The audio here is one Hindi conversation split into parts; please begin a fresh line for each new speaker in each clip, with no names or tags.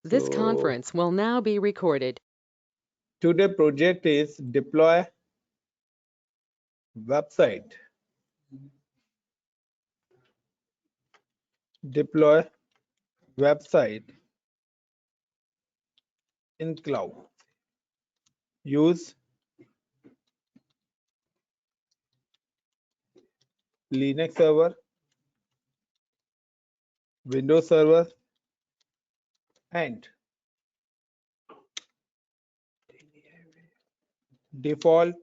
This
So
conference will now be recorded.
today project is deploy website. Deploy website in cloud. Use Linux server, Windows server, and default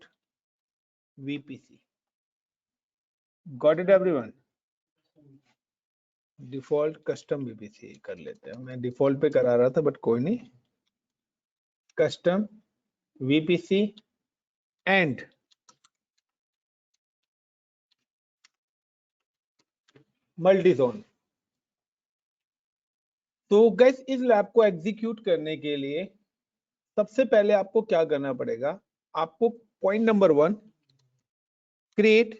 VPC. Got it everyone? Default custom VPC कर लेते हैं. मैं डिफॉल्ट पे करा रहा था बट कोई नहीं. Custom VPC and multi zone. तो गाइस इस लैब को एग्जीक्यूट करने के लिए सबसे पहले आपको क्या करना पड़ेगा? आपको point number 1 create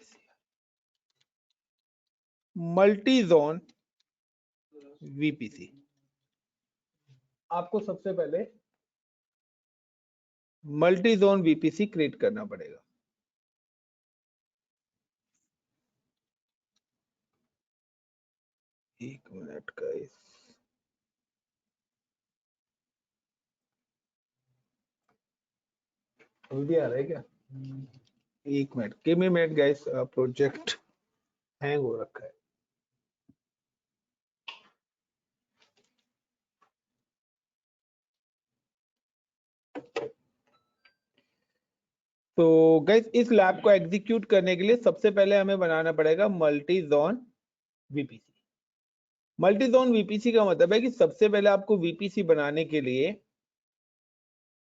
multi zone VPC. आपको सबसे पहले मल्टी जोन VPC क्रिएट करना पड़ेगा. एक मिनट गाइस. अभी भी आ रहा है क्या? एक minute, give me minute guys. Project hang हो रखा है. तो गाइस इस लैब को एग्जीक्यूट करने के लिए सबसे पहले हमें बनाना पड़ेगा multi zone VPC. Multi zone VPC का मतलब है कि सबसे पहले आपको VPC बनाने के लिए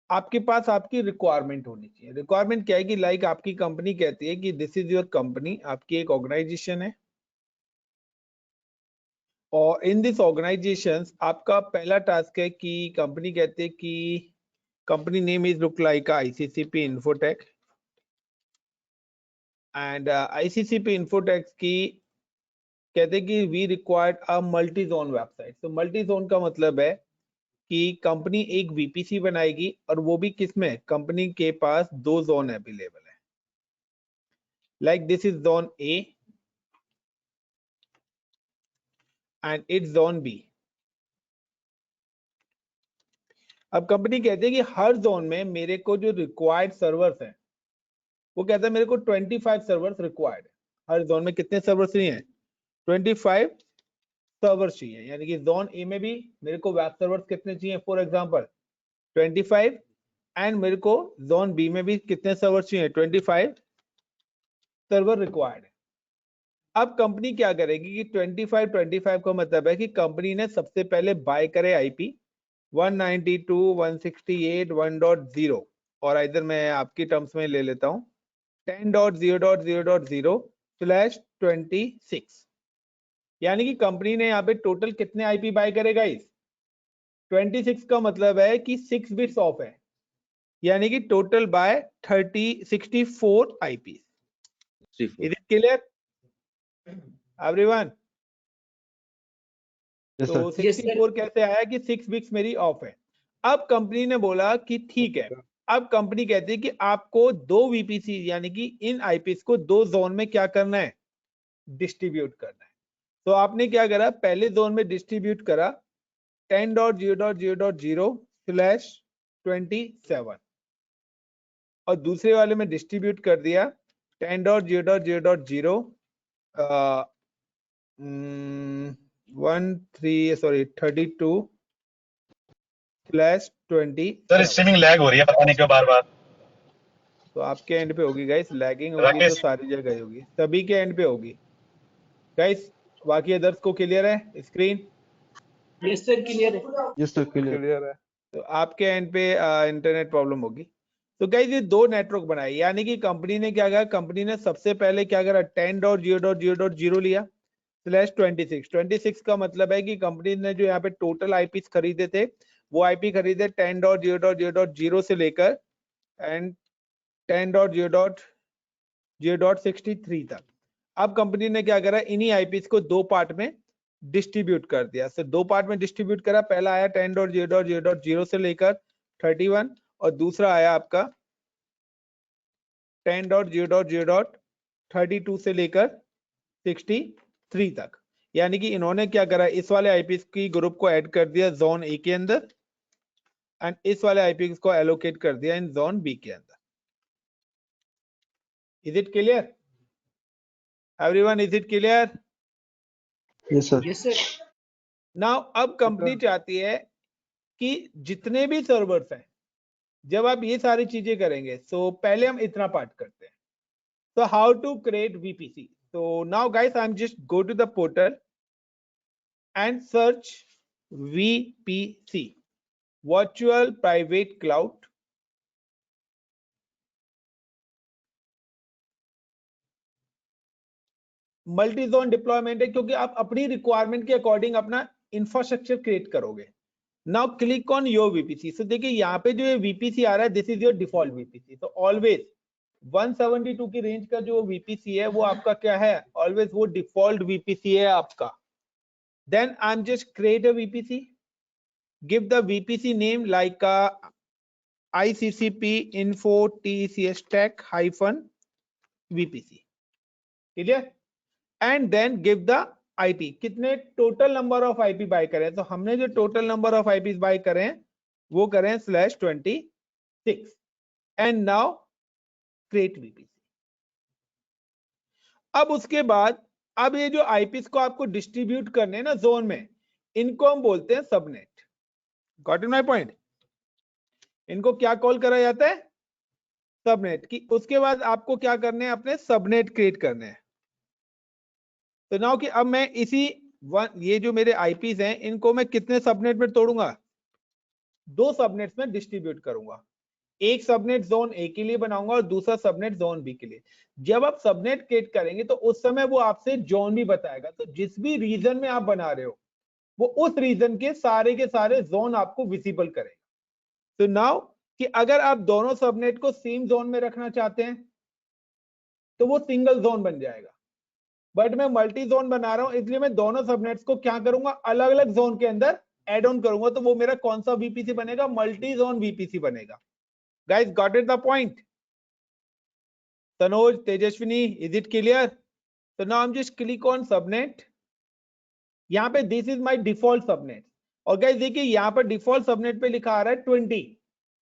आपके पास आपकी रिक्वायरमेंट होनी चाहिए. रिक्वायरमेंट क्या है कि लाइक आपकी कंपनी कहती है कि दिस इज योर कंपनी, आपकी एक ऑर्गेनाइजेशन है और इन दिस ऑर्गेनाइजेशन आपका पहला टास्क है कि कंपनी कहती है कि company name is look like ICCP Infotech and ICCP Infotech की कहते हैं कि we required a multi zone website. तो मल्टी जोन का मतलब है कि कंपनी एक VPC बनाएगी और वो भी किसमें? कंपनी के पास 2 जोन अवेलेबल है. Like this is zone A and it's zone B. अब कंपनी कहती है कि हर जोन में मेरे को जो रिक्वायर्ड सर्वर्स हैं, वो कहता है मेरे को 25 सर्वर्स रिक्वायर्ड है. हर जोन में कितने सर्वर्स चाहिए? 25 सर्वर्स चाहिए. यानी कि जोन ए में भी मेरे को वेब सर्वर्स कितने चाहिए? फॉर एग्जांपल 25 एंड मेरे को जोन बी में भी कितने सर्वर चाहिए? 25 सर्वर रिक्वायर्ड है. अब कंपनी क्या करेगी कि 25 का मतलब है कि कंपनी ने सबसे पहले बाय करे IP 192.168.1.0 और इधर मैं आपकी टर्म्स में ले लेता हूं 10.0.0.0/26. यानी कि कंपनी ने यहाँ पे टोटल कितने IP बाय करेगा? इस 26 का मतलब है कि 6 बिट्स ऑफ है. यानी कि total by 64 IP. Is it clear everyone? तो 64 कैसे आया कि 6 बिट्स मेरी ऑफ है. अब कंपनी ने बोला कि ठीक है. अब कंपनी कहती है कि आपको 2 VPC यानी कि इन IPs को 2 जोन में क्या करना है? डिस्ट्रीब्यूट करना है. तो आपने क्या करा? पहले जोन में डिस्ट्रीब्यूट करा 10.0.0.0/27 और दूसरे वाले में डिस्ट्रीब्यूट कर दिया 32/20.
सर स्ट्रीमिंग लैग हो रही है, पता नहीं क्यों बार बार.
तो आपके एंड पे होगी गाइस. लैगिंग होगी तो सारी जगह होगी, सभी के एंड पे होगी गाइस. बाकी अदर्स को क्लियर है स्क्रीन?
यस सर क्लियर है.
यस सर
क्लियर है. तो आपके एंड पे इंटरनेट प्रॉब्लम होगी. तो गाइस ये 2 नेटवर्क बनाए. यानी कि कंपनी ने क्या करा? कंपनी ने सबसे पहले क्या करा? 10.0.0.0 लिया /26. का मतलब है कि कंपनी ने जो यहाँ पे टोटल IPs खरीदे थे वो IP खरीदे 10.0.0.0 से लेकर एंड 10.0.0.63 तक. अब कंपनी ने क्या करा? इन्हीं IPs को 2 पार्ट में डिस्ट्रीब्यूट कर दिया। सो दो पार्ट में डिस्ट्रीब्यूट करा, पहला आया 10.0.0.0 से लेकर 31 और दूसरा आया आपका 10.0.0.32 से लेकर 63 तक। यानी कि इन्होंने क्या करा, इस वाले आईपीस की ग्रुप को ऐड कर दिया जोन ए के अंदर एंड इस वाले आईपीस को एलोकेट कर दिया इन जोन बी के अंदर। Is it clear everyone, is it clear?
Yes sir.
Yes, sir.
Now अब कंपनी चाहती है कि जितने भी सर्वर्स हैं, जब आप ये सारी चीजें करेंगे, सो पहले हम इतना पार्ट करते हैं। So how to create VPC? So now guys, I'm just go to the portal and search VPC, Virtual Private Cloud. Multi zone deployment है क्योंकि आप अपनी रिक्वायरमेंट के अकॉर्डिंग अपना इंफ्रास्ट्रक्चर क्रिएट करोगे। Now click on your VPC। सो देखिए यहाँ पे जो ये VPC आ रहा है, this is your default VPC। तो ऑलवेज 172 की रेंज का जो VPC है वो आपका क्या है, ऑलवेज वो डिफॉल्ट VPC है आपका। Then I'm just create a VPC, give the VPC name like ICCP info TCS tech hyphen VPC, clear? And then give the IP, कितने total number of IP buy करें, तो हमने जो total number of IPs buy करें वो करें /26 and now create VPC। अब उसके बाद अब ये जो IPs को आपको डिस्ट्रीब्यूट करने हैं ना जोन में, इनको हम बोलते हैं subnet. Got it my point? इनको क्या कॉल करा जाता है, सबनेट की। उसके बाद आपको क्या करने हैं, अपने सबनेट क्रिएट करने हैं। तो नाउ कि अब मैं इसी ये जो मेरे आईपीस हैं इनको मैं कितने सबनेट में तोड़ूंगा, 2 सबनेट्स में डिस्ट्रीब्यूट करूंगा। एक सबनेट जोन ए के लिए बनाऊंगा और दूसरा सबनेट जोन बी के लिए। जब आप सबनेट क्रिएट करेंगे तो उस समय वो आपसे जोन भी बताएगा। तो जिस भी रीजन में आप बना रहे हो वो उस रीजन के सारे जोन आपको विजिबल करेगा। तो नाउ कि अगर आप दोनों सबनेट को सेम जोन में रखना चाहते हैं तो वो सिंगल जोन बन जाएगा। बट मैं मल्टी जोन बना रहा हूं इसलिए मैं दोनों सबनेट्स को क्या करूंगा, अलग अलग जोन के अंदर एड ऑन करूंगा। तो वो मेरा कौन सा VPC बनेगा, मल्टी जोन VPC बनेगा। Guys got it the point? Tanoj, Tejaswini, is it clear? तो now I am just click on subnet. यहाँ पे this is my default subnet. और गाइस देखिए यहाँ पर डिफॉल्ट सबनेट पे लिखा आ रहा है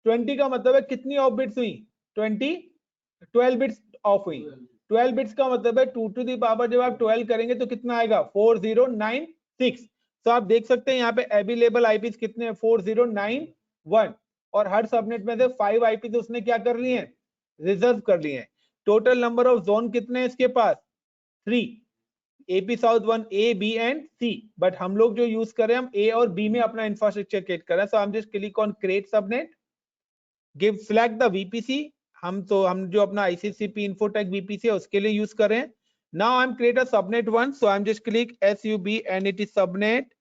20 का मतलब है कितनी ऑफ बिट्स हुई, 12 बिट्स ऑफ हुई। 12 बिट्स का मतलब है 2 टू द पावर जब आप 12 करेंगे तो कितना आएगा, 4096। तो आप देख सकते हैं यहाँ पे अवेलेबल आईपीस कितने हैं, 4091। और हर सबनेट में से 5 आईपीस उसने क्या कर लिए हैं, रिजर्व कर लिए हैं। टोटल नंबर ऑफ जोन कितने हैं इसके पास, 3। AP south 1 A B and C। But हम लोग जो यूज कर रहे हैं हम A और B में अपना इंफ्रास्ट्रक्चर क्रिएट कर रहे हैं। So I am just click on create subnet, give select the VPC। हम जो अपना ICCP Infotech VPC है उसके लिए यूज कर रहे हैं। Now I M create a subnet 1। So I am just click SUBNET subnet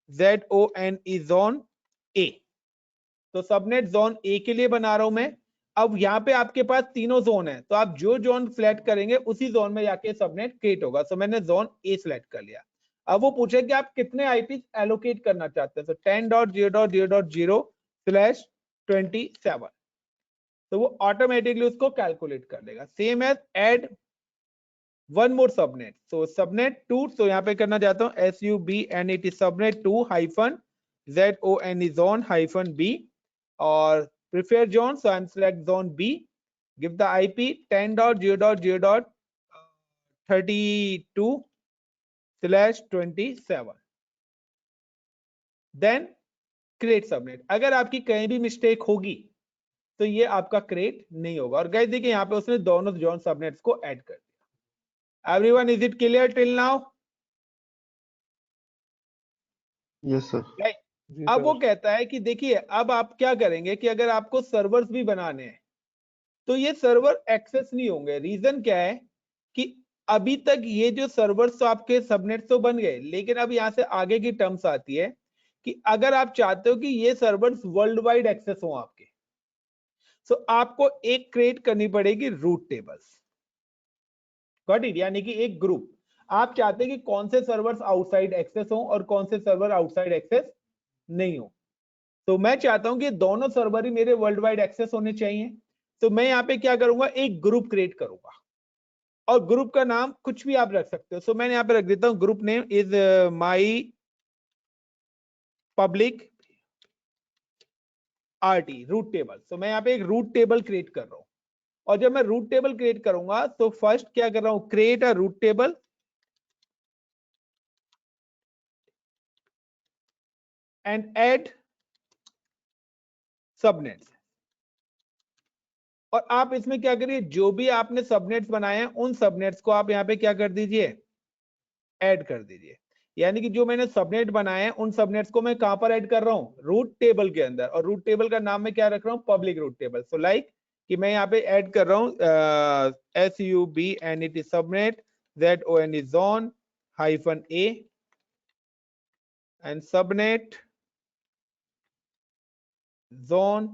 -ZONE zone A। तो सबनेट जोन A के लिए बना रहा हूं मैं। अब यहाँ पे आपके पास तीनों जोन है तो आप जो जोन सिलेक्ट करेंगे उसी जोन में जाके सबनेट क्रिएट होगा। सो मैंने जोन A सिलेक्ट कर लिया। अब वो पूछे कि आप कितने आईपी एलोकेट करना चाहते हैं। तो 10.0.0.0/27। तो वो ऑटोमेटिकली उसको कैलकुलेट कर लेगा। Same as add one more subnet. तो सबनेट 2, तो यहाँ पे करना चाहता हूँ SUBNET subnet 2 -ZONE zone -B और prefer zone. So I'm select zone B, give the IP 10.0.0.32/27, then create subnet। अगर आपकी कहीं भी मिस्टेक होगी तो ये आपका क्रिएट नहीं होगा। और गाइस देखिए यहाँ पे उसने दोनों जोन सबनेट्स को ऐड कर दिया। Everyone, is it clear till now?
Yes sir.
अब वो कहता है कि देखिए अब आप क्या करेंगे कि अगर आपको सर्वर्स भी बनाने हैं तो ये सर्वर एक्सेस नहीं होंगे। रीजन क्या है कि अभी तक ये जो सर्वर्स तो आपके सबनेट तो बन गए, लेकिन अब यहां से आगे की टर्म्स आती है कि अगर आप चाहते हो कि ये सर्वर्स वर्ल्ड वाइड एक्सेस हो आपके, तो आपको एक क्रिएट करनी पड़ेगी रूट टेबल्स। Got it? यानी कि एक ग्रुप। आप चाहते हैं कि कौन से सर्वर्स आउटसाइड एक्सेस हो और कौन से सर्वर आउटसाइड एक्सेस नहीं हो। तो मैं चाहता हूं कि दोनों सर्वर ही मेरे वर्ल्ड वाइड एक्सेस होने चाहिए। तो मैं यहाँ पे क्या करूंगा, एक ग्रुप क्रिएट करूंगा और ग्रुप का नाम कुछ भी आप रख सकते हो। सो मैंने यहाँ पे रख देता हूँ group name is my public RT route table. So मैं यहाँ पे एक रूट टेबल क्रिएट कर रहा हूँ और जब मैं रूट टेबल क्रिएट करूंगा तो फर्स्ट क्या कर रहा हूं, create a route table and add subnets. और आप इसमें क्या करिए, जो भी आपने सबनेट्स बनाए हैं उन सबनेट्स को आप यहाँ पे क्या कर दीजिए, ऐड कर दीजिए। यानी कि जो मैंने सबनेट बनाए हैं उन सबनेट्स को मैं कहां पर ऐड कर रहा हूं, रूट टेबल के अंदर। और रूट टेबल का नाम मैं क्या रख रहा हूं, public route table. So like कि मैं यहाँ पे ऐड कर रहा हूं SUBNET subnet ZON is zone -A and subnet zone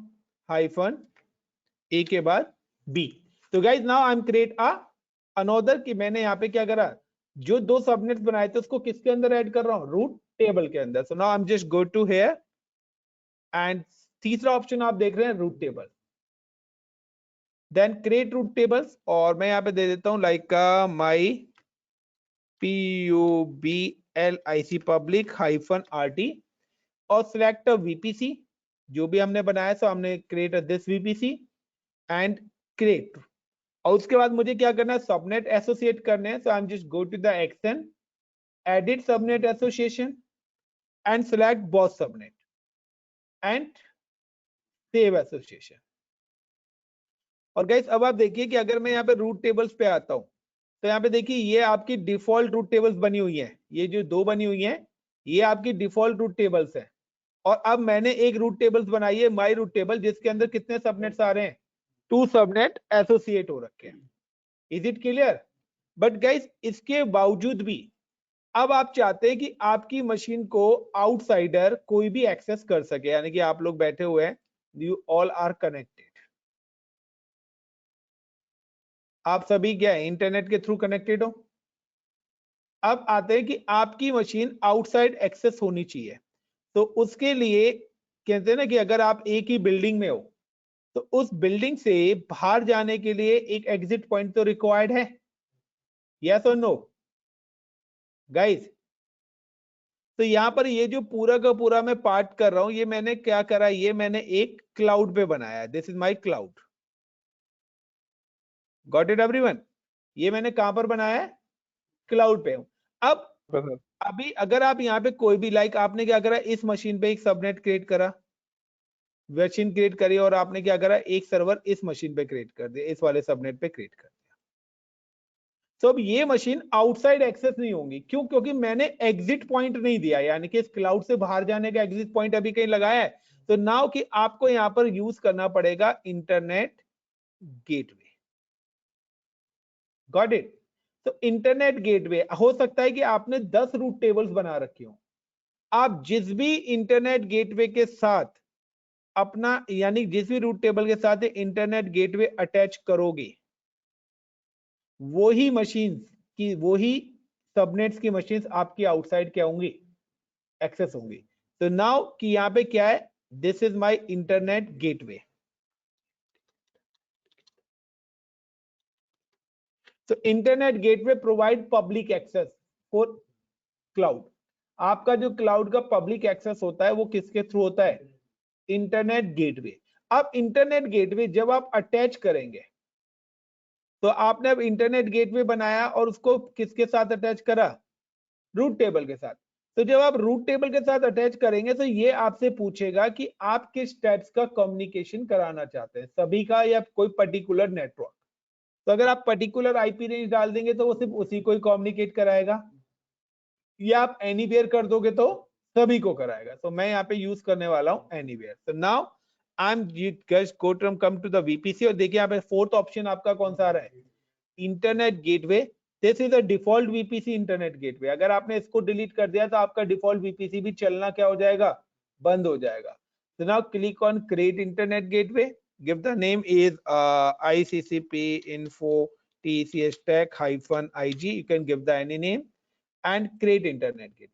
-A के बाद B। तो guys now I M create another कि मैंने यहाँ पे क्या करा, जो दो सबनेट्स बनाए थे उसको किसके अंदर ऐड कर रहा हूँ, रूट टेबल के अंदर। So now I am just go to here and तीसरा ऑप्शन आप देख रहे हैं route table, then create route tables. और मैं यहाँ पे दे देता हूँ like my PUBLIC public -RT और सिलेक्ट VPC जो भी हमने बनाया। सो हमने create this VPC and create. और उसके बाद मुझे क्या करना है, सबनेट एसोसिएट करने हैं। So I am just go to the action, edit subnet association and select both subnet and save association. और गाइस अब आप देखिए कि अगर मैं यहाँ पे रूट टेबल्स पे आता हूं तो यहाँ पे देखिए ये आपकी डिफॉल्ट रूट टेबल्स बनी हुई हैं। ये जो दो बनी हुई हैं ये आपकी डिफॉल्ट रूट टेबल्स है। और अब मैंने एक रूट टेबल्स बनाई है, माई रूट टेबल, जिसके अंदर कितने सबनेट्स आ रहे हैं, 2 सबनेट एसोसिएट हो रखे हैं। Is it clear? But guys इसके बावजूद भी अब आप चाहते हैं कि आपकी मशीन को आउटसाइडर कोई भी एक्सेस कर सके, यानी कि आप लोग बैठे हुए हैं, यू ऑल आर कनेक्टेड, आप सभी क्या है इंटरनेट के थ्रू कनेक्टेड हो। अब आते हैं कि आपकी मशीन आउटसाइड एक्सेस होनी चाहिए। तो उसके लिए कहते हैं ना कि अगर आप एक ही बिल्डिंग में हो तो उस बिल्डिंग से बाहर जाने के लिए एक एग्जिट पॉइंट तो रिक्वायर्ड है, यस और नो गाइस। तो यहां पर ये जो पूरा का पूरा मैं पार्ट कर रहा हूं, ये मैंने क्या करा, ये मैंने एक क्लाउड पे बनाया है। This is my cloud, got it everyone? ये मैंने कहां पर बनाया है, क्लाउड पे हूं। अब अभी अगर आप यहाँ पे कोई भी लाइक आपने क्या करा, इस मशीन पे एक सबनेट क्रिएट करा, मशीन क्रिएट करी, और आपने क्या करा, एक सर्वर इस मशीन पे क्रिएट कर दिया, इस वाले सबनेट पे क्रिएट कर दिया। तो अब ये मशीन आउटसाइड एक्सेस नहीं होंगी, क्यों? क्योंकि मैंने एग्जिट पॉइंट नहीं दिया, यानी कि इस क्लाउड से बाहर जाने का एग्जिट पॉइंट अभी कहीं लगाया है। तो नाउ कि आपको यहां पर यूज करना पड़ेगा इंटरनेट गेटवे, गॉट इट? तो इंटरनेट गेटवे हो सकता है कि आपने 10 रूट टेबल्स बना रखे हो, आप जिस भी इंटरनेट गेटवे के साथ अपना, यानी जिस भी रूट टेबल के साथ इंटरनेट गेटवे अटैच करोगे, वही मशीन की, वही सबनेट्स की मशीन्स आपकी आउटसाइड क्या होंगी, एक्सेस होंगी। तो नाउ कि यहां पे क्या है, this is my internet gateway. तो internet gateway provide public access for cloud. आपका जो क्लाउड का पब्लिक एक्सेस होता है वो किसके थ्रू होता है, इंटरनेट गेटवे। अब इंटरनेट गेटवे जब आप अटैच करेंगे, तो आपने अब इंटरनेट गेटवे बनाया और उसको किसके साथ अटैच करा, रूट टेबल के साथ। तो जब आप रूट टेबल के साथ अटैच करेंगे तो ये आपसे पूछेगा कि आप किस टाइप्स का कम्युनिकेशन कराना चाहते हैं, सभी का या कोई पर्टिकुलर नेटवर्क। तो अगर आप पर्टिकुलर आईपी रेंज डाल देंगे तो वो सिर्फ उसी को ही कम्युनिकेट कराएगा, या आप एनीवेयर कर दोगे तो सभी को कराएगा। तो मैं यहाँ पे यूज करने वाला हूं एनीवेयर। तो now I am just go to come to the VPC, और देखिए यहाँ पे फोर्थ ऑप्शन आपका कौन सा आ रहा है, internet gateway. This is a default VPC internet gateway. अगर आपने इसको डिलीट कर दिया तो आपका डिफॉल्ट वीपीसी भी चलना क्या हो जाएगा, बंद हो जाएगा। So now click on create internet gateway, give the name is ICCP info TECS tech -IG, you can give the any name and create internet gateway.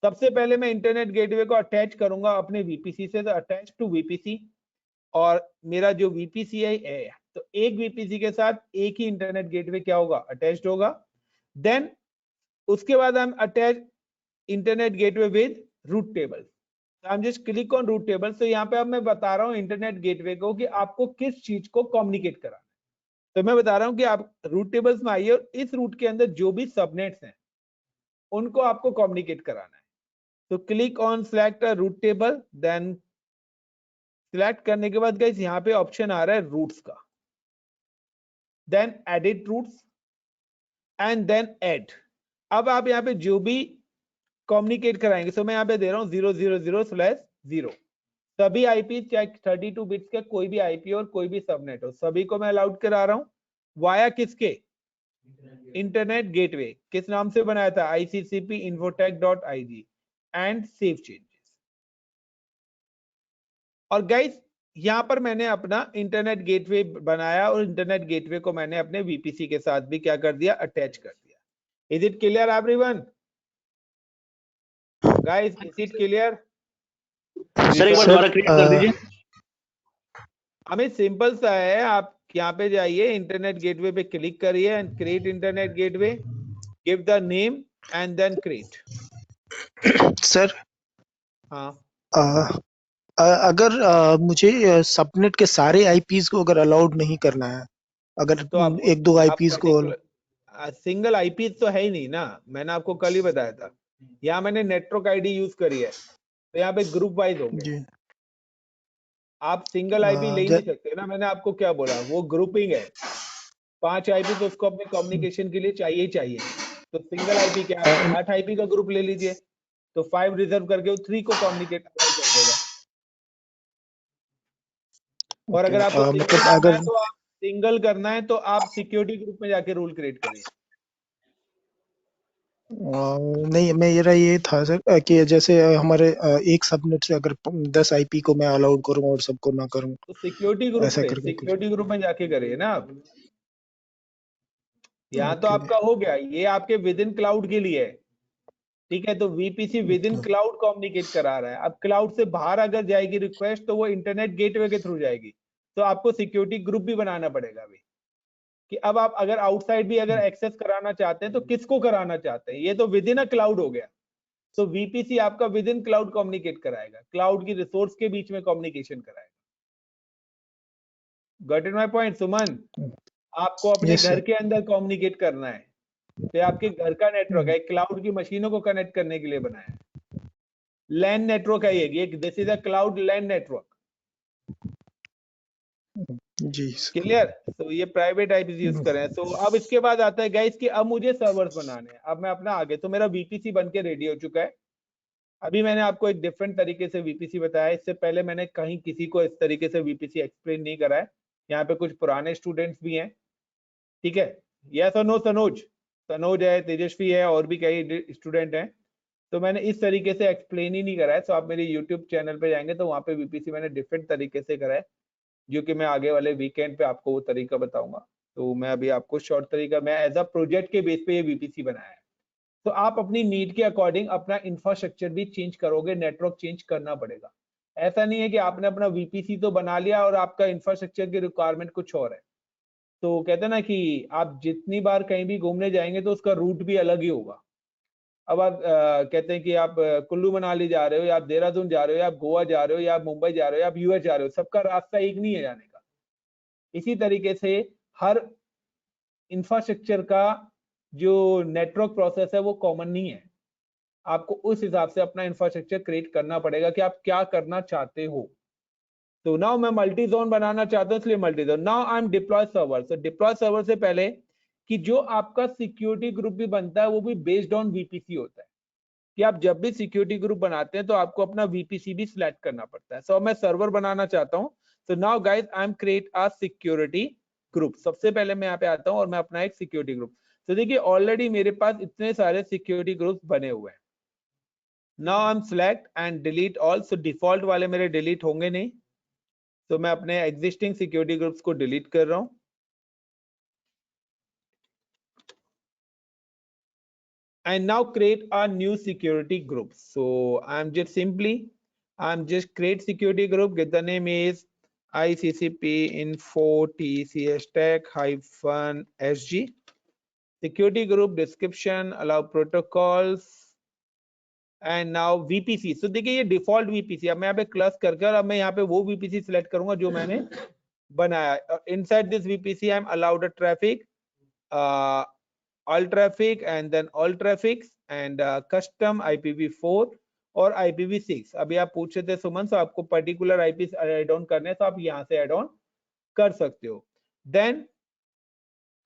सबसे पहले मैं इंटरनेट गेटवे को अटैच करूंगा अपने VPC से, तो अटैच टू VPC, और मेरा जो VPC है तो एक VPC के साथ एक ही इंटरनेट गेटवे क्या होगा, अटैच्ड होगा। देन उसके बाद हम attach internet gateway with route table. I am just click on route table. तो यहाँ पे अब मैं बता रहा हूँ इंटरनेट गेटवे को कि आपको किस चीज को कम्युनिकेट कराना है। तो मैं बता रहा हूँ कि आप रूट टेबल्स में आइए और इस रूट के अंदर जो भी सबनेट्स हैं उनको आपको कम्युनिकेट कराना है। तो click on select a route table, then select करने के बाद गाइस यहाँ पे ऑप्शन आ रहा है रूट्स का, then edit routes and then add. अब आप यहाँ पे जो भी कम्युनिकेट कराएंगे, सो मैं यहाँ पे दे रहा हूँ 000/0, सभी आईपी चाहे 32 बिट्स के कोई भी आईपी और कोई भी सबनेट हो, सभी को मैं अलाउड करा रहा हूँ वाया किसके, इंटरनेट गेटवे। किस नाम से बनाया था, ICCP-infotech.ig एंड सेव चेंजेस। और गाइस यहाँ पर मैंने अपना इंटरनेट गेटवे बनाया और इंटरनेट गेटवे को मैंने अपने VPC के साथ भी क्या कर दिया, अटैच कर दिया। Is it clear everyone guys, is it clear?
Sir एक बार दोबारा क्रिएट कर दीजिए।
हमें सिंपल सा है, आप यहाँ पे जाइए इंटरनेट गेटवे पे क्लिक करिए and create internet gateway, give the name and then create.
Sir
हाँ
अगर मुझे सबनेट के सारे आईपीज को अगर अलाउड नहीं करना है, अगर
तो आपको
एक दो आईपीज को,
सिंगल आईपी तो है ही नहीं ना, मैंने आपको कल ही बताया था। यहाँ मैंने नेटवर्क आईडी यूज करी है, तो यहाँ पे ग्रुप वाइज हो गया। आप सिंगल आईपी ले ही नहीं सकते ना, मैंने आपको क्या बोला, वो ग्रुपिंग है। 5 आईपी तो उसको अपने कम्युनिकेशन के लिए चाहिए ही चाहिए। तो सिंगल आईपी क्या है, 8 आईपी का ग्रुप ले लीजिए, तो 5 रिजर्व करके वो 3 को कम्युनिकेट कर देगा। और अगर आपको
मतलब अगर
सिंगल करना है तो आप सिक्योरिटी ग्रुप में जाके रूल क्रिएट करिए।
नहीं, मेरा ये था सर कि जैसे हमारे एक सबनेट से अगर 10 आईपी को मैं अलाउड करूं और सबको ना करूं,
तो सिक्योरिटी ग्रुप
ऐसा
पे,
करके कुछ।
सिक्योरिटी ग्रुप में जाके करिए ना आप। यहाँ तो आपका हो गया, ये आपके विद इन क्लाउड के लिए है, ठीक है। तो VPC with in cloud communicate करा रहा है। अब क्लाउड से बाहर अगर जाएगी रिक्वेस्ट तो वो इंटरनेट गेटवे के थ्रू जाएगी, तो आपको सिक्योरिटी ग्रुप भी बनाना पड़ेगा अभी, कि अब आप अगर आउटसाइड भी अगर एक्सेस कराना चाहते हैं तो किसको कराना चाहते हैं। ये तो विद इन अ क्लाउड हो गया। तो VPC आपका विद इन क्लाउड कम्युनिकेट कराएगा, क्लाउड की रिसोर्स के बीच में कम्युनिकेशन कराएगा। गॉट इट माय पॉइंट सुमन? आपको अपने घर के अंदर कम्युनिकेट करना है, तो आपके घर का नेटवर्क है, क्लाउड की मशीनों को कनेक्ट करने के लिए बनाया है। लैन नेटवर्क है ये, this is a cloud LAN network.
जी
क्लियर? तो ये प्राइवेट आईपी यूज करें। तो अब इसके बाद आता है गाइस कि अब मुझे सर्वर्स बनाने हैं। अब मैं अपना आगे, तो मेरा VPC बन के रेडी हो चुका है। अभी मैंने आपको एक डिफरेंट तरीके से VPC बताया, इससे पहले मैंने कहीं किसी को इस तरीके से VPC एक्सप्लेन नहीं करा है। यहाँ पे कुछ पुराने स्टूडेंट्स भी हैं, ठीक है। यस और नो? तनोज है, तेजस्वी है, और भी कई स्टूडेंट हैं। तो मैंने इस तरीके से एक्सप्लेन ही नहीं करा है। तो आप मेरे यूट्यूब चैनल पे जाएंगे तो वहाँ पे VPC मैंने डिफरेंट तरीके से करा है, जो कि मैं आगे वाले वीकेंड पे आपको वो तरीका बताऊंगा। तो मैं अभी आपको शॉर्ट तरीका, मैं एज अ प्रोजेक्ट के बेस पे ये VPC बनाया है। तो आप अपनी नीड के अकॉर्डिंग अपना इंफ्रास्ट्रक्चर भी चेंज करोगे, नेटवर्क चेंज करना पड़ेगा। ऐसा नहीं है कि आपने अपना VPC तो बना लिया और आपका इंफ्रास्ट्रक्चर की रिक्वायरमेंट कुछ और है। तो कहते हैं ना कि आप जितनी बार कहीं भी घूमने जाएंगे तो उसका रूट भी अलग ही होगा। अब आप कहते हैं कि आप कुल्लू मनाली जा रहे हो, या आप देहरादून जा रहे हो, या आप गोवा जा रहे हो, या आप मुंबई जा रहे हो, या आप US जा रहे हो, सबका रास्ता एक नहीं है जाने का। इसी तरीके से हर इंफ्रास्ट्रक्चर का जो नेटवर्क प्रोसेस है वो कॉमन नहीं है। आपको उस हिसाब से अपना इंफ्रास्ट्रक्चर क्रिएट करना पड़ेगा कि आप क्या करना चाहते हो। तो नाउ मैं मल्टी जोन बनाना चाहता हूं, इसलिए multi zone. Now I M deploy server. तो डिप्लॉय सर्वर से पहले कि जो आपका सिक्योरिटी ग्रुप भी बनता है वो भी बेस्ड ऑन VPC होता है, कि आप जब भी सिक्योरिटी ग्रुप बनाते हैं तो आपको अपना VPC भी सिलेक्ट करना पड़ता है। सो मैं सर्वर बनाना चाहता हूं। तो now guys I M create a security group. सबसे पहले मैं यहाँ पे आता हूँ और मैं अपना एक सिक्योरिटी ग्रुप। तो देखिए ऑलरेडी मेरे पास इतने सारे सिक्योरिटी ग्रुप बने हुए हैं। Now I M select and delete all. So default वाले मेरे डिलीट होंगे नहीं, तो मैं अपने एग्जिस्टिंग सिक्योरिटी ग्रुप्स को डिलीट कर रहा हूं। and now create a new security group. So I'm just create security group. Get the name is ICCP info TCS tech hyphen SG. Security group description, allow protocols, and now VPC. So देखिए ये default VPC, अब मैं यहाँ पे क्लस करके और अब मैं यहाँ पे वो VPC select करूंगा जो मैंने बनाया. Inside this VPC I'm allowed a traffic, all traffic, and then all traffics, and custom IPv4 और IPv6. अभी आप पूछ रहे थे सुमन, तो आपको particular IP ऐड ऑन करने हैं तो आप यहाँ से ऐड ऑन कर सकते हो. Then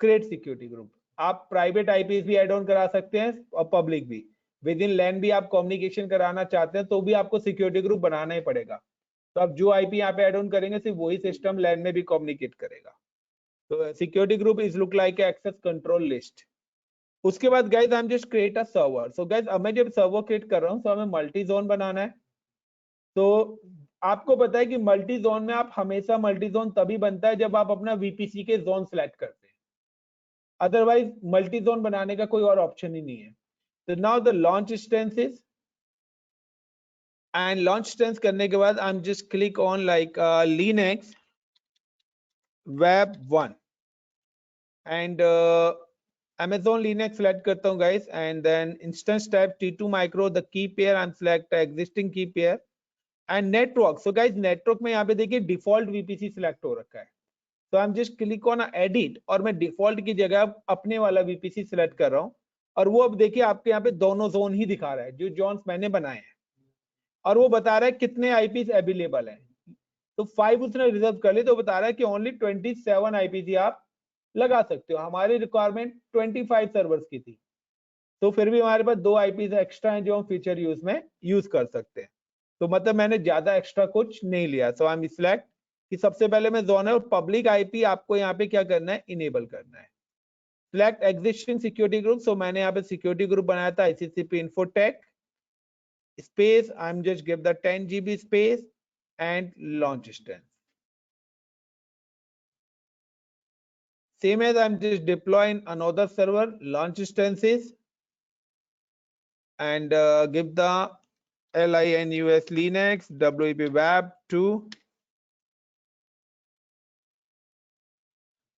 create security group. आप प्राइवेट IPs भी ऐड ऑन करा सकते हैं और पब्लिक भी. विद इन लैन भी आप कम्युनिकेशन कराना चाहते हैं तो भी आपको सिक्योरिटी ग्रुप बनाना ही पड़ेगा. तो आप जो IP यहाँ पे ऐड ऑन करेंगे सिर्फ वही सिस्टम लैन में भी कम्युनिकेट करेगा. तो security group is look like access control list. उसके बाद guys I am just create a server. So guys अब मैं जब सर्वर क्रिएट कर रहा हूँ तो हमें मल्टी जोन बनाना है. तो आपको पता है कि मल्टी जोन में आप हमेशा मल्टी जोन तभी बनता है जब आप अपना VPC के जोन सिलेक्ट करते हैं. अदरवाइज मल्टी जोन बनाने का कोई और ऑप्शन ही नहीं है. So now the launch instances, and launch instance करने के बाद I'm just click on like Linux web 1 and Amazon Linux select करता हूँ guys, and then instance type T2 micro, the key pair I'm select existing key pair, and network. So guys network में यहाँ पे देखिए default VPC select हो रखा है. So I'm just click on edit और मैं default की जगह अपने वाला VPC select कर रहा हूँ. और वो अब देखिए आपके यहाँ पे दोनों जोन ही दिखा रहा है जो जोन्स मैंने बनाए हैं, और वो बता रहा है कितने IPs अवेलेबल हैं. तो 5 उसने रिजर्व कर लिए तो बता रहा है कि ओनली 27 IPs ही आप लगा सकते हो. हमारी रिक्वायरमेंट 25 सर्वर्स की थी, तो फिर भी हमारे पास 2 IPs एक्स्ट्रा हैं जो हम फ्यूचर यूज में यूज कर सकते हैं. तो मतलब मैंने ज्यादा एक्स्ट्रा कुछ नहीं लिया. सो आई एम सिलेक्ट कि सबसे पहले मैं जोन है और पब्लिक IP आपको यहाँ पे क्या करना है, इनेबल करना है. Select existing security group. So मैंने यहाँ पे security group बनाया था ICCP Infotech space. I'm just give the 10 GB space and launch instance. Same as I'm just deploying another server, launch instances, and give the LINUS Linux WEB web 2,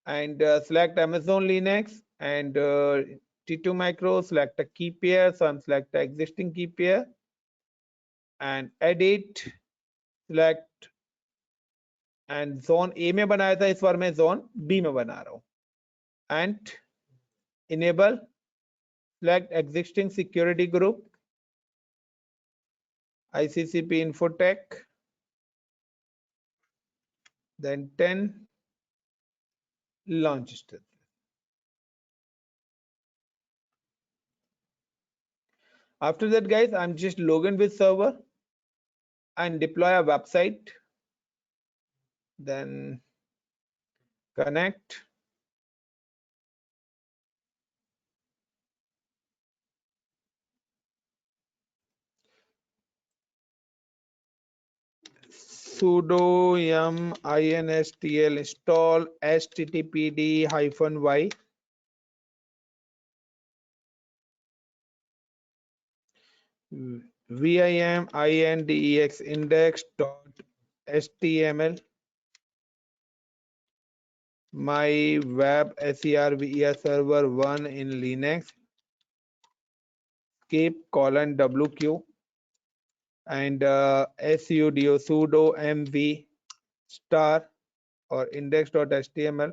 and select Amazon Linux and T2 micro, select a key pair. So I'm select the existing key pair and edit, select, and zone A में बनाया था, इस बार मैं zone B में बना रहा हूँ, and enable, select existing security group ICCP Infotech, then 10 launch instance. After that guys, I'm just login with server and deploy a website, then connect, sudo yum instll install httpd-y vim index index.html my web server server 1 in Linux escape :wq and sudo mv star or index.html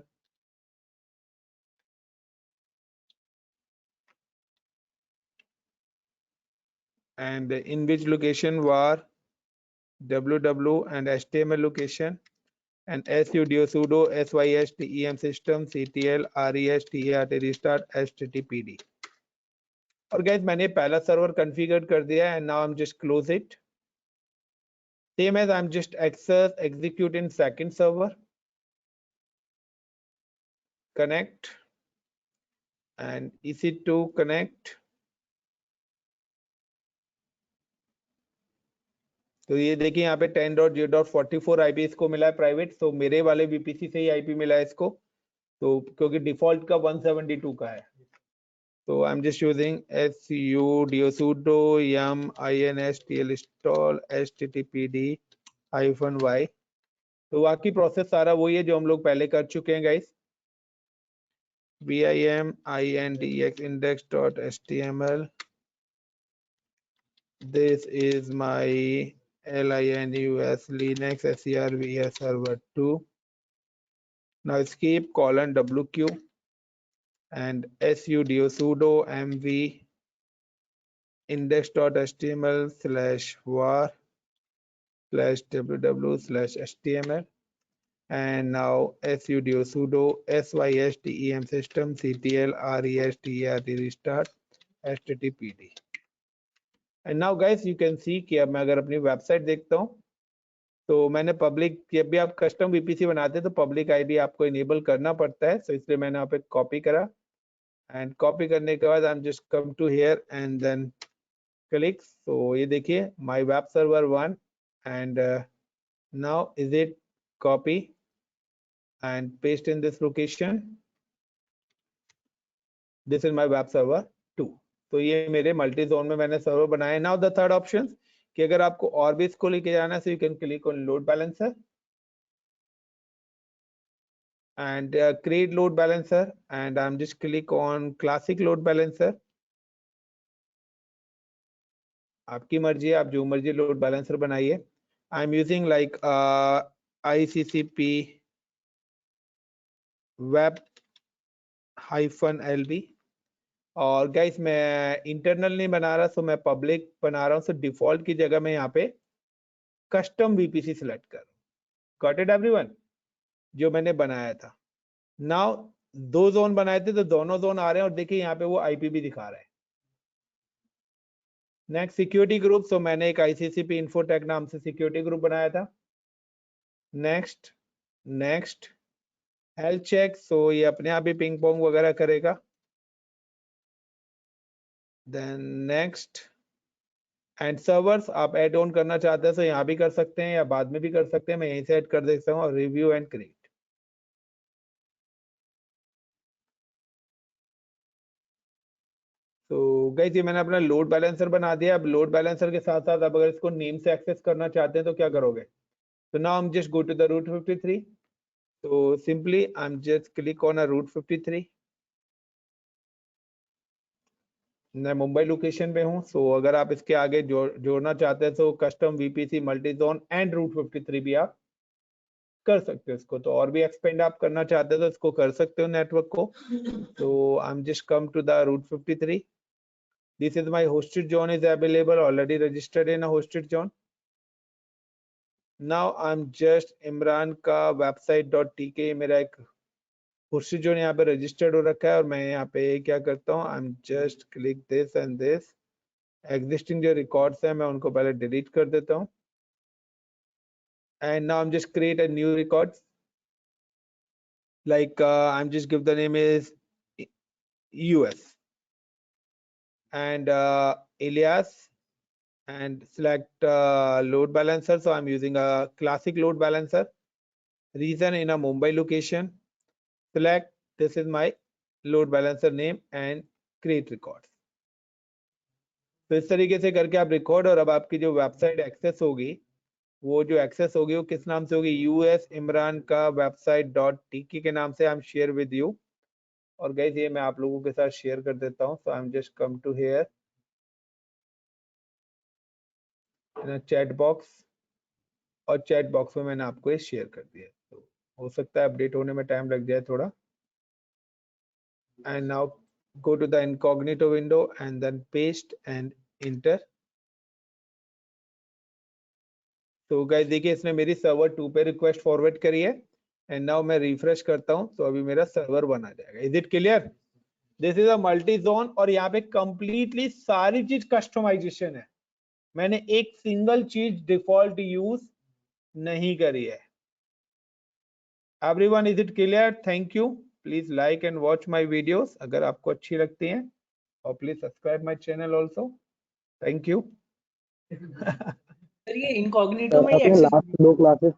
and in which location var www and html location and sudo system system ctl restart restart httpd. और guys मैंने पहला सर्वर कॉन्फ़िगर कर दिया है and now I'm just close it. Same as I'm just access execute in second server, connect and EC2 connect. तो ये देखिए यहाँ पे 10.0.44 IP इसको मिला है प्राइवेट, तो मेरे वाले VPC से ही IP मिला है इसको, तो क्योंकि डिफॉल्ट का 172 का है. So I'm just using sudo sudo yum install install httpd -y. तो बाकी प्रोसेस सारा वही है जो हम लोग पहले कर चुके हैं guys. vim index index.html. This is my linux linux server server 2. Now escape colon wq and sudo mv index.html /var/ww/html and now sudo system system ctl restart httpd. And now guys you can see कि अब मैं अगर अपनी वेबसाइट देखता हूँ तो मैंने पब्लिक, जब भी आप कस्टम वीपीसी बनाते हैं तो पब्लिक आईडी आपको इनेबल करना पड़ता है. तो इसलिए मैंने यहाँ पे कॉपी करा एंड कॉपी करने के बाद I am just come to here and then click. तो ये देखिए my web server 1 and now is it copy and paste in this location. This is my web server 2. तो ये मेरे मल्टी जोन में मैंने सर्वर बनाए. नाउ द थर्ड ऑप्शन कि अगर आपको और भी इसको लेके जाना है, so you can click on load balancer and create load balancer and I'm just click on classic load balancer. आपकी मर्जी है, आप जो मर्जी लोड बैलेंसर बनाइए. I am using like ICCP web -lb और गाइस मैं इंटरनल नहीं बना रहा, सो मैं पब्लिक बना रहा हूँ. सो डिफॉल्ट की जगह मैं यहाँ पे कस्टम VPC सिलेक्ट कर रहा हूँ. Got it everyone? जो मैंने बनाया था. नाउ 2 जोन बनाए थे तो दोनों जोन आ रहे हैं और देखिए यहाँ पे वो IP भी दिखा रहा है. Next security group. सो मैंने एक ICCP इन्फोटेक नाम से सिक्योरिटी ग्रुप बनाया था. Next health check. सो ये अपने आप ही पिंग पोंग वगैरह करेगा. Then next and servers. आप ऐड ऑन करना चाहते हैं तो यहाँ भी कर सकते हैं या बाद में भी कर सकते हैं. मैं यहीं से ऐड कर देता हूँ. Review and create. तो गाइस ये मैंने अपना लोड बैलेंसर बना दिया. अब लोड बैलेंसर के साथ साथ अब अगर इसको नेम से एक्सेस करना चाहते हैं तो क्या करोगे? तो नाउ हम just go to the route 53. तो simply I am just click on a route 53. मैं मुंबई लोकेशन पे हूँ. सो अगर आप इसके आगे जोड़ना चाहते हैं तो custom VPC multi zone and route 53 भी आप कर सकते हो इसको. तो और भी एक्सपेंड आप करना चाहते हो तो इसको कर सकते हो नेटवर्क को. तो I am just come to the route 53. This is my hosted zone is available, already registered in a hosted zone. Now I'm just Imran का website.tk मेरा एक hosted zone यहाँ पे registered हो रखा है और मैं यहाँ पे क्या करता हूँ, I'm just click this and this. Existing जो records हैं मैं उनको पहले delete कर देता हूँ. And now I'm just create a new records. Like I'm just give the name is US. And alias and select load balancer. So I'm using a classic load balancer. Reason in a Mumbai location. Select this is my load balancer name and create records. तो इस तरीके से करके आप रिकॉर्ड. और अब आपकी जो वेबसाइट एक्सेस होगी वो किस नाम से होगी? US इमरान का website.tk के नाम से I am share with you. और गाइस ये मैं आप लोगों के साथ शेयर कर देता हूँ. So I am just come to here in chat box और चैट बॉक्स में मैंने आपको ये शेयर कर दिया. तो हो सकता है अपडेट होने में टाइम लग जाए थोड़ा. And now go to the incognito window and then paste and enter. तो गाइस देखिए इसने मेरी सर्वर 2 पे रिक्वेस्ट फॉरवर्ड करी है. एंड नाउ मैं रिफ्रेश करता हूं तो अभी मेरा सर्वर 1 आ जाएगा. Is it clear? This is a multi zone और यहाँ पे कंप्लीटली सारी चीज कस्टमाइजेशन है. मैंने एक सिंगल चीज डिफॉल्ट यूज नहीं करी है. Everyone is it clear? Thank you. Please like and watch my videos अगर आपको अच्छी लगती हैं और please subscribe my channel also. Thank you.
Sir ये इनकॉग्निटो में ही एक्सेस